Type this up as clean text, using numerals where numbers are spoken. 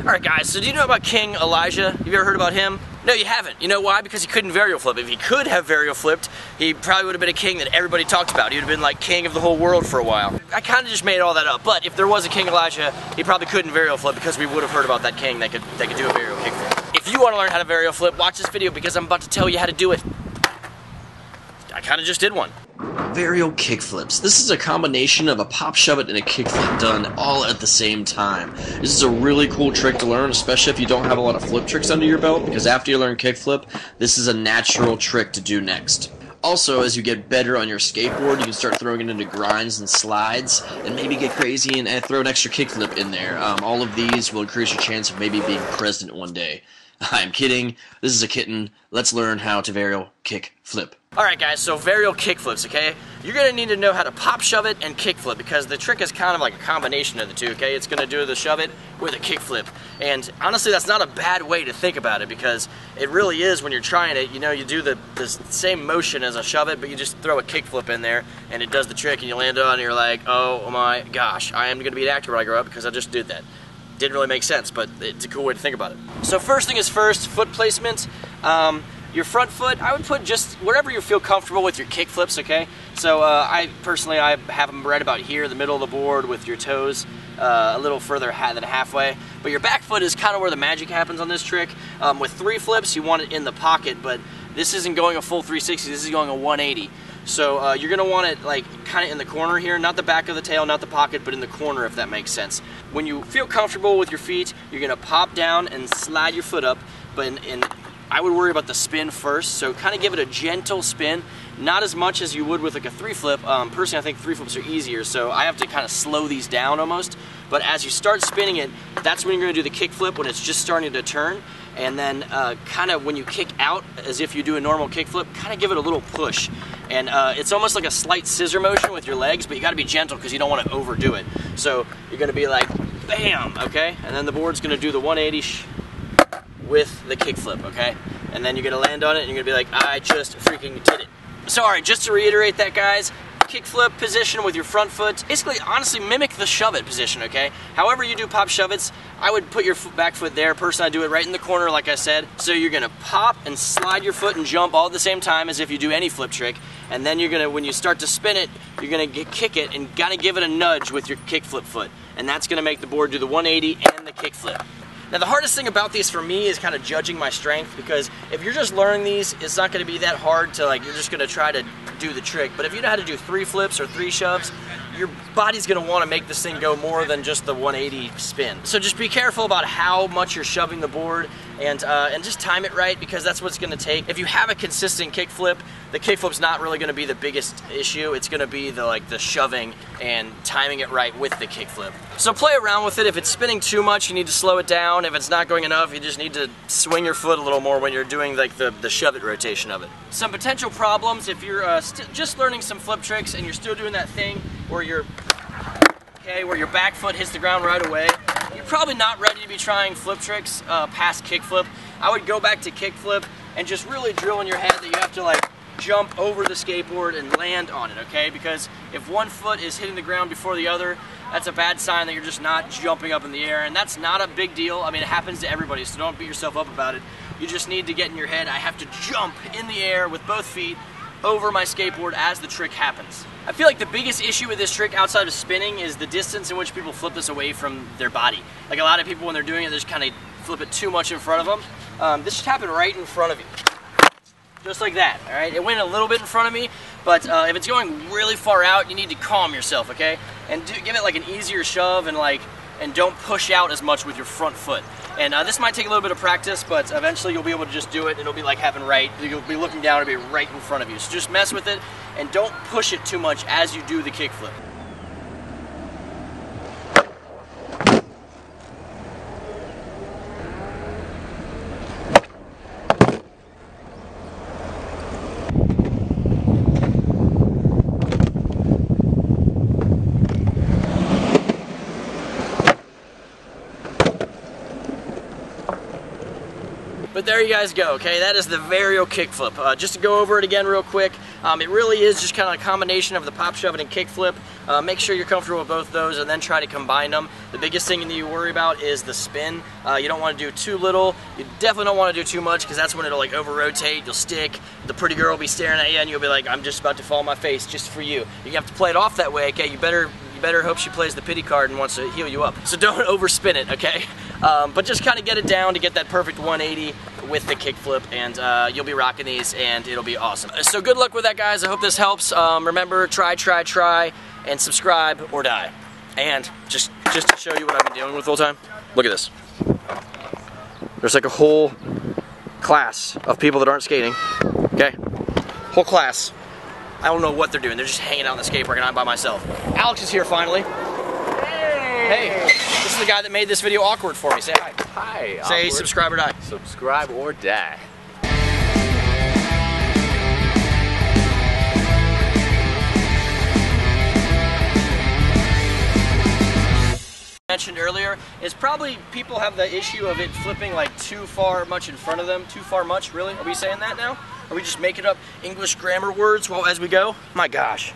Alright guys, so do you know about King Elijah? Have you ever heard about him? No, you haven't. You know why? Because he couldn't varial flip. If he could have varial flipped, he probably would have been a king that everybody talked about. He would have been like king of the whole world for a while. I kind of just made all that up, but if there was a King Elijah, he probably couldn't varial flip because we would have heard about that king that could do a varial kickflip. If you want to learn how to varial flip, watch this video because I'm about to tell you how to do it. I kind of just did one. Varial kickflips. This is a combination of a pop shove it and a kickflip done all at the same time. This is a really cool trick to learn, especially if you don't have a lot of flip tricks under your belt, because after you learn kickflip, this is a natural trick to do next. Also, as you get better on your skateboard, you can start throwing it into grinds and slides, and maybe get crazy and throw an extra kickflip in there. All of these will increase your chance of maybe being president one day. I'm kidding. This is a kitten. Let's learn how to varial kickflip. Alright guys, so varial kickflips, okay? You're going to need to know how to pop shove it and kickflip because the trick is kind of like a combination of the two, okay? It's going to do the shove it with a kickflip. And honestly, that's not a bad way to think about it because it really is when you're trying it, you know, you do the same motion as a shove it, but you just throw a kickflip in there and it does the trick and you land on it and you're like, oh my gosh, I am going to be an actor when I grow up because I just did that. Didn't really make sense, but it's a cool way to think about it. So first thing is first, foot placement. Your front foot, I would put just wherever you feel comfortable with your kick flips, okay? So I have them right about here, the middle of the board with your toes a little further than halfway. But your back foot is kind of where the magic happens on this trick. With 3 flips, you want it in the pocket, but this isn't going a full 360, this is going a 180. So you're going to want it like kind of in the corner here, not the back of the tail, not the pocket, but in the corner if that makes sense. When you feel comfortable with your feet, you're going to pop down and slide your foot up, but I would worry about the spin first, so kind of give it a gentle spin, not as much as you would with like a 3 flip. Personally, I think 3 flips are easier, so I have to kind of slow these down almost. But as you start spinning it, that's when you're going to do the kick flip when it's just starting to turn. And then kind of when you kick out, as if you do a normal kick flip, kind of give it a little push. And it's almost like a slight scissor motion with your legs, but you got to be gentle because you don't want to overdo it. So you're going to be like, bam, okay? And then the board's going to do the 180 with the kickflip, okay? And then you're gonna land on it and you're gonna be like, I just freaking did it. So alright, just to reiterate that guys, kickflip position with your front foot, basically honestly mimic the shove it position, okay? However you do pop shove it's, I would put your back foot there. Personally, I do it right in the corner like I said. So you're gonna pop and slide your foot and jump all at the same time as if you do any flip trick. And then you're gonna, when you start to spin it, you're gonna kick it and gotta give it a nudge with your kickflip foot. And that's gonna make the board do the 180 and the kickflip. Now the hardest thing about these for me is kind of judging my strength because if you're just learning these, it's not going to be that hard to like, you're just going to try to do the trick. But if you know how to do 3 flips or 3 shoves, your body's going to want to make this thing go more than just the 180 spin. So just be careful about how much you're shoving the board and just time it right because that's what it's going to take. If you have a consistent kick flip, the kick flip's not really going to be the biggest issue. It's going to be the shoving and timing it right with the kick flip. So play around with it. If it's spinning too much, you need to slow it down. If it's not going enough, you just need to swing your foot a little more when you're doing like the shove it rotation of it. Some potential problems if you're just learning some flip tricks and you're still doing that thing where where your back foot hits the ground right away. You're probably not ready to be trying flip tricks past kickflip. I would go back to kickflip and just really drill in your head that you have to like jump over the skateboard and land on it, okay? Because if one foot is hitting the ground before the other, that's a bad sign that you're just not jumping up in the air, and that's not a big deal. I mean, it happens to everybody, so don't beat yourself up about it. You just need to get in your head, I have to jump in the air with both feet over my skateboard as the trick happens. I feel like the biggest issue with this trick outside of spinning is the distance in which people flip this away from their body. Like a lot of people when they're doing it, they just kind of flip it too much in front of them. This should happen right in front of you. Just like that, all right? It went a little bit in front of me, but if it's going really far out, you need to calm yourself, okay? And give it like an easier shove and don't push out as much with your front foot. And this might take a little bit of practice, but eventually you'll be able to just do it and it'll be like having you'll be looking down, it'll be right in front of you. So just mess with it and don't push it too much as you do the kickflip. But there you guys go, okay? That is the varial kickflip. Just to go over it again real quick, It really is just kind of a combination of the pop shove it and kickflip. Make sure you're comfortable with both those and then try to combine them. The biggest thing that you worry about is the spin. You don't want to do too little. You definitely don't want to do too much because that's when it'll like over rotate, you'll stick, the pretty girl will be staring at you and you'll be like, I'm just about to fall on my face just for you. You have to play it off that way, okay? You better hope she plays the pity card and wants to heal you up. So don't overspin it, okay? But just kind of get it down to get that perfect 180 with the kickflip, and you'll be rocking these, and it'll be awesome. So good luck with that, guys. I hope this helps. Remember, try, and subscribe or die. And just to show you what I've been dealing with the whole time, look at this. There's like a whole class of people that aren't skating, okay? Whole class. I don't know what they're doing. They're just hanging out on the skate park and I'm by myself. Alex is here finally. Hey, this is the guy that made this video awkward for me. Say hi. Hi. Say awkward. subscribe or die. Subscribe or die. Mentioned earlier is probably people have the issue of it flipping like too far much in front of them. Too far much, really? Are we saying that now? Are we just making up English grammar words as we go? My gosh.